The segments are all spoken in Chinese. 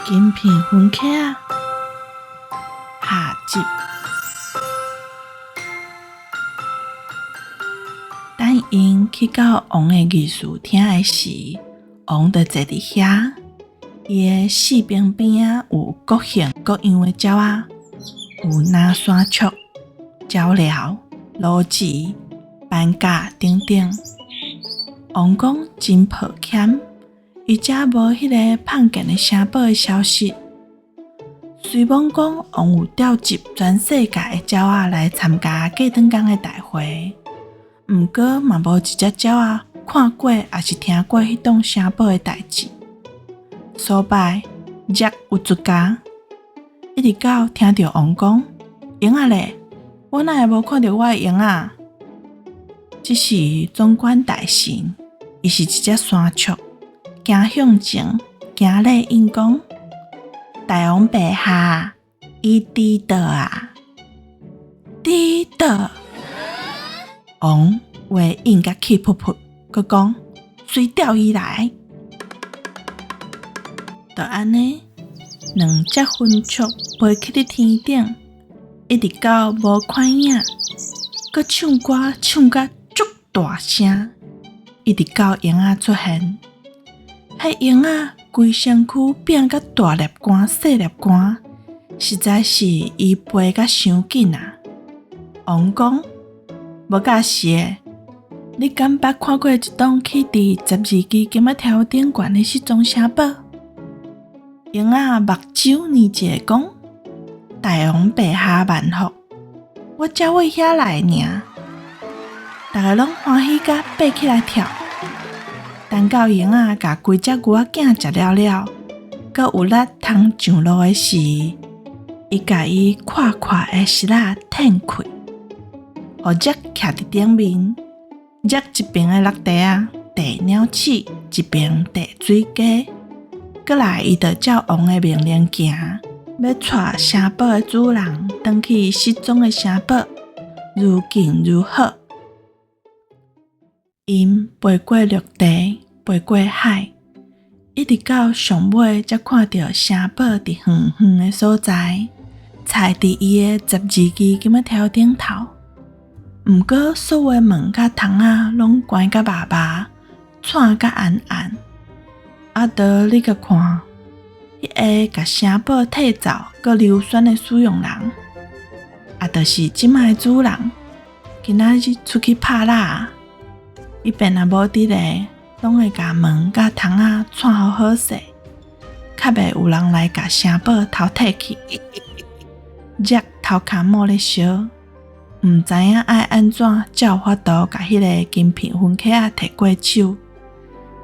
金片分客啊，下集。等因去到王的艺术厅的时，王就坐伫遐，伊的四边边有各型各样的鸟仔，有南山雀、鹪鹩、鹭鹚、斑鴿等等。王讲真抱歉，伊遮无迄个胖健的城堡的消息。随王讲，王有调集全世界的鸟仔来参加过长工的大会，毋过嘛无一只鸟仔看过也是听过迄栋城堡的代志。所摆鸟有一家，一直到听到王讲：“鹰仔咧，我哪会无看到我的鹰仔？”这是总管大神，伊是一只山雀，行向前，行礼应讲：“大王陛下，伊伫倒啊？伫倒？”王话应甲气噗噗，佮讲：“随调伊来。”就安尼，两只云雀飞去咧天顶，一直到无看影，佮唱歌唱甲足大声，一直到鹰仔出现。迄鹰仔规身躯变甲大粒汗、细粒汗，实在是伊飞甲伤紧啊！王讲：“无假是的，你敢捌看过一栋起伫12支金仔条顶悬的失踪城堡？”鹰仔目睭呢一个讲：“大王陛下万福，我才为遐来尔。”大家拢欢喜甲爬起来跳。等到鹰仔甲规只牛仔囝食了了，佮有力通上路的时，伊甲伊快快的舌仔舔开，互只徛伫顶面，只一边的落地啊递鸟鼠，一边递水鸡。过来，伊就照王的命令行，要带城堡的主人返去失踪的城堡，愈近愈好。因飞过陆地，飞过海，一直到上尾才看到城堡伫远远的所在，踩伫伊的12支金仔条顶头。毋过所有的门甲窗仔拢关甲麻麻，串甲暗暗。倒你甲看，迄个甲城堡替走佮流选的使用人，就是即摆的主人，今仔日出去拍蜡。伊便若无伫咧，拢会甲门甲窗仔串好好势，较袂有人来甲城堡偷摕去。只头壳摸咧烧，毋知影爱安怎才有法度甲迄个金片分客仔摕过手。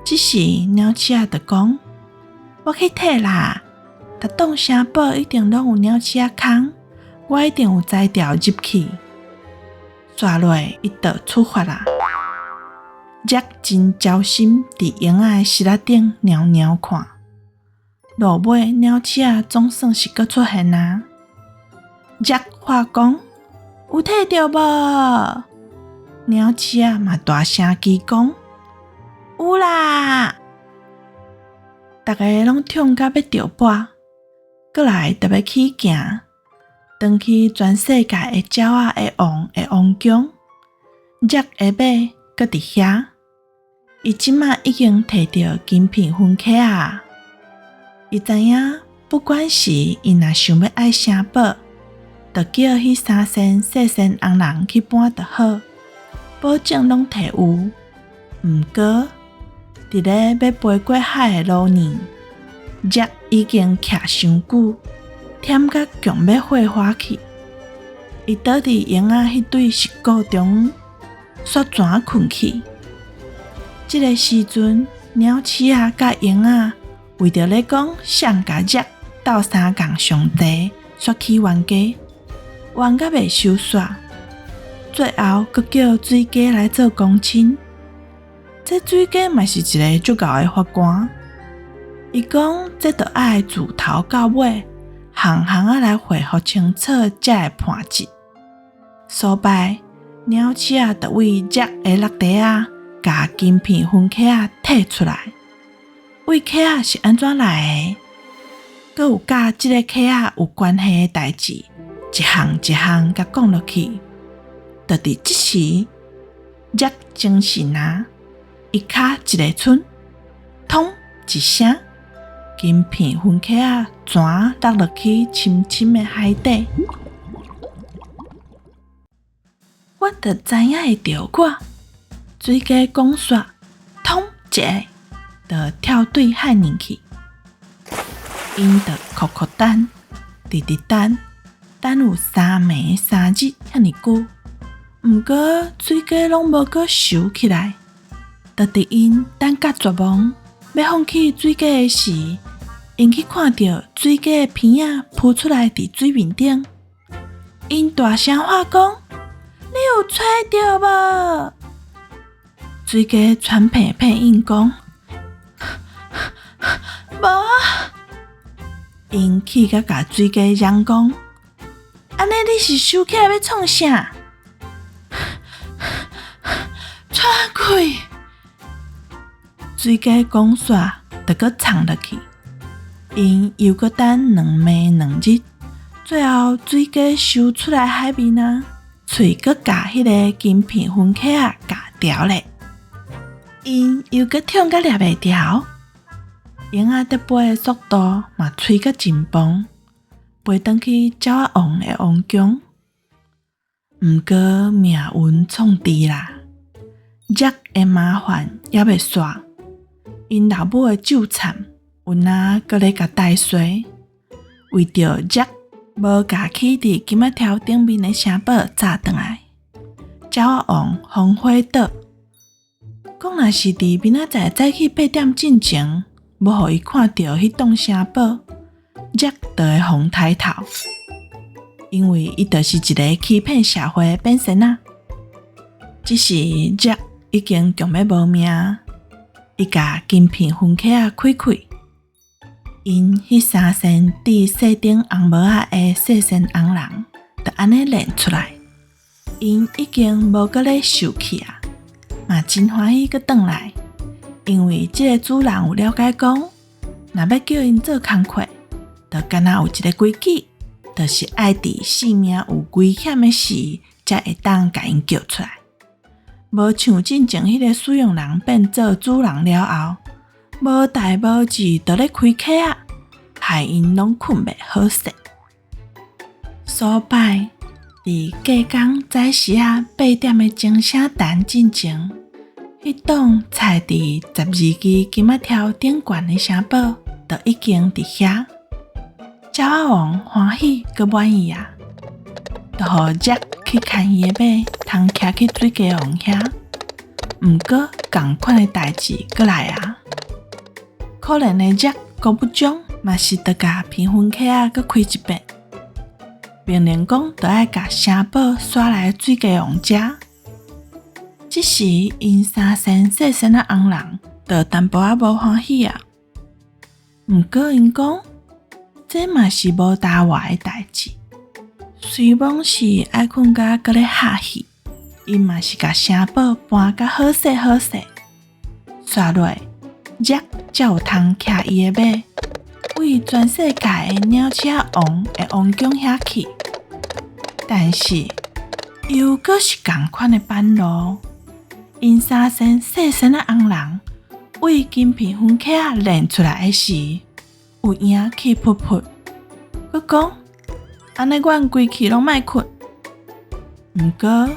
这时鸟鼠仔就讲：“我去摕啦，逐栋城堡一定拢有鸟鼠仔空，我一定有栽条入去。”刷落伊就出发啦。只真焦心伫鹰仔的舌仔顶挠挠看，落尾鸟鼠仔总算是搁出现啊！只话讲：“有摕到无？”鸟鼠仔嘛大声叽讲：“有啦！”大家拢痛甲要着跋，过来特别去行，返去全世界的鸟仔的王的王宫。只下尾搁伫遐。伊即马已经摕到金片分客啊！伊知影，不管是伊若想要爱城堡，就叫迄3仙细仙红人去搬就好，保证拢摕有。毋过，伫咧要飞过海的路呢，只已经徛伤久，忝甲强要火花去。伊倒伫鹰仔迄对石鼓中，煞全困去。这个时阵，鸟鼠仔甲鹰仔为着咧讲谁甲只斗相共上地，煞起冤家，冤甲袂收煞，最后阁叫水鸡来做公亲。这水鸡嘛是一个足厚的法官，伊讲这着爱自头到尾，项项来回复清楚，才会判决。所摆鸟鼠仔就为只的落地仔。甲金片分客仔摕出来，为客仔是安怎来的？佮有甲即个客仔有关系的代志，一项一项甲讲落去。就伫即时，Jack 精神啊，伊骹一个村，通一声，金片分客仔全落落去深深的海底。我就知影会着我，水家讲煞，通一下，就跳对海入去。因就苦苦等，直直等有3暝3日遐尼久，毋过水家拢无阁收起来。就伫因等甲绝望，要放弃水家的时，因去看到水家的片仔浮出来伫水面顶。因大声喊讲：“你有找到无？”水家喘屁屁应讲：“无啊。”因气甲甲水家嚷讲：“安尼你是收起来要创啥？喘气！”水家讲煞，就搁藏落去。因又搁等2暝2日，最后水家收出来海面啊，喙搁甲迄个金片分客仔夹条咧。因又搁痛甲抓袂牢。鹰仔在飞的速度嘛吹甲真棒，飞转去鸟仔王的王宫。毋过命运创治啦，Jack 的麻烦还袂煞，因老母的纠缠，有哪搁咧甲带衰。为着 Jack 无甲起伫金仔条顶面的城堡炸转来，鸟仔王风火岛讲若是伫明仔载早起8点进前。无互伊看到迄栋城堡 ，Jack 就会互抬头，因为伊就是一个欺骗社会的变身啊。只是 Jack 已经强要无命，伊甲金片分客仔开开，因迄3身伫细顶红帽仔的细身红人，就安尼练出来。因已经无搁咧受气啊，嘛真欢喜搁转来。因为即个主人有了解讲，若要叫因做工课，就敢若有一个规矩，就是爱伫性命有危险的时，才会当甲因叫出来。无像进前迄个使用人变做主人了后，无代无志就咧开客仔，害因拢困袂好势。所摆伫隔工早时8点的钟声弹进前。迄栋踩伫12支金仔条顶悬的城堡，就已经伫遐。鸟仔王欢喜佮满意啊，就互 Jack 去牵伊的马，通骑去水家王遐。毋过同款的代志佮来啊！可怜的 Jack 国不忠，嘛是得甲平分客仔佮开一遍，命令讲就爱甲城堡刷来水家王遮。即时，因3身细身的红人，就淡薄仔无欢喜啊。毋过因讲，这嘛是无大话的代志。虽讲是爱困甲搁咧哈戏，因嘛是甲城堡搬甲好势好势。刷落 ，Jack 才有通骑伊的马，为全世界的鸟车王的王宫遐去。但是，又搁是同款的版路。因3身细身的红人，为金片分客仔练出来的时，有影气噗噗，佮讲安尼阮规气拢莫困。毋过，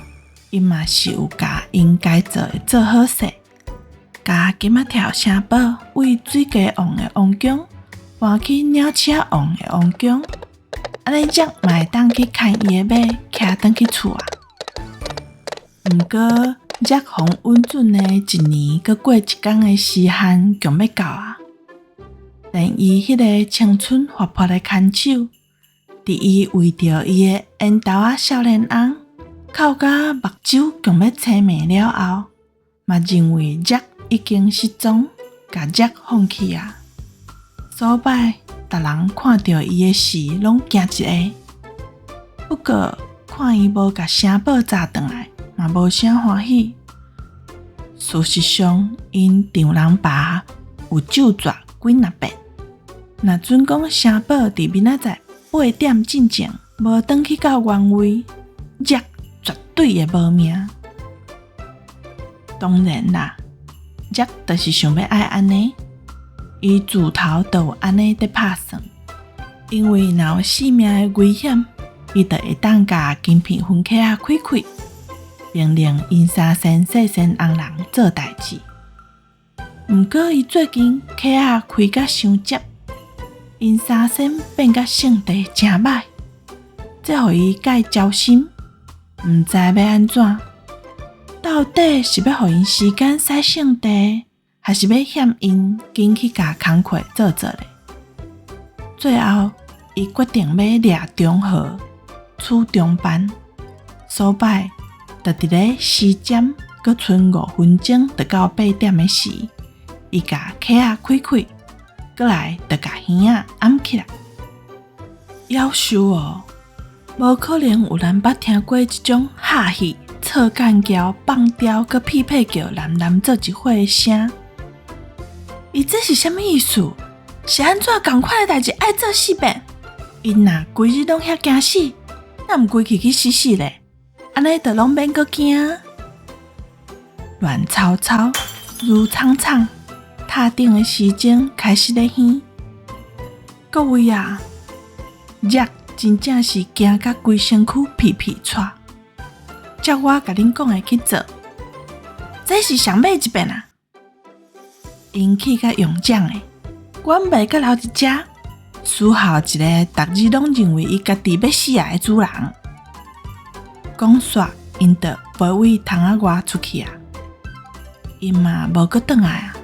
因嘛是有甲应该做的做好势，甲金仔条城堡为水家王的王宫搬去鸟车王的王宫，安尼Jack嘛会当去牵伊的马，骑转去厝啊。毋过Jack 互稳准的1年佮过1工的时限强要到啊！连伊迄个青春活泼的牵手，伫伊为着伊的缘投仔少年翁，哭甲目睭强要青眉了后，嘛认为Jack已经失踪，甲Jack放弃啊！所摆，逐人看到伊的时，拢惊一下。不过看伊无甲城堡炸转来。嘛无啥欢喜。事实上，因丈人爸有咒绝几若遍，若准讲城堡伫明仔载8点进前无转去到原位，Jack 绝对会无命。当然啦，Jack 就是想要爱安尼，伊自头就有安尼在拍算，因为若有性命的危险，伊就会当甲金片分客开开，命令因三仙细仙红人做代志。毋过伊最近客开甲伤接，因三仙变甲性地诚歹，这互伊介焦心，毋知要安怎。到底是要互因时间使性地，还是要险因紧去甲工课做做咧？最后，伊决定要掠中和，处中班。所摆就伫咧时针阁剩5分钟，就到8点的时，伊甲客开开，过来就甲耳仔按起来。夭寿哦，无可能有人捌听过即种哈戏、错干桥、放刁阁匹配叫男做一伙的声。伊这是啥物意思？是安怎共款的代志爱做4遍？因若规日拢遐惊死，那毋规气去死死咧？安尼就拢免阁惊。乱草草，如苍苍，塔顶的时钟开始咧响。各位啊，Jack 真正是惊甲规身躯皮皮喘。照我甲恁讲的去做，这是上尾一遍啊！因气甲勇将的，阮袂阁留伫遮，输好一个逐日拢认为伊家己要死的主人。讲煞，因就飞位窗仔外出去啊，因嘛无阁转来啊。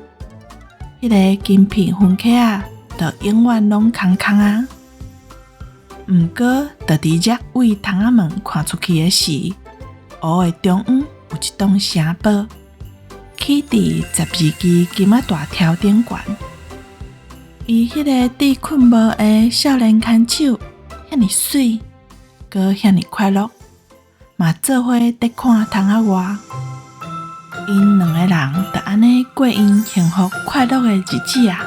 迄个金片分客啊，就永远拢空空啊。毋过，就伫遮为窗仔门看出去的时，湖的中央有一栋城堡，起伫12支金仔大条顶悬。伊迄个伫困无的少年牵手，遐尼水，阁遐尼快乐，嘛做伙伫看窗仔外。因两个人就安尼过因幸福快乐的日子啊！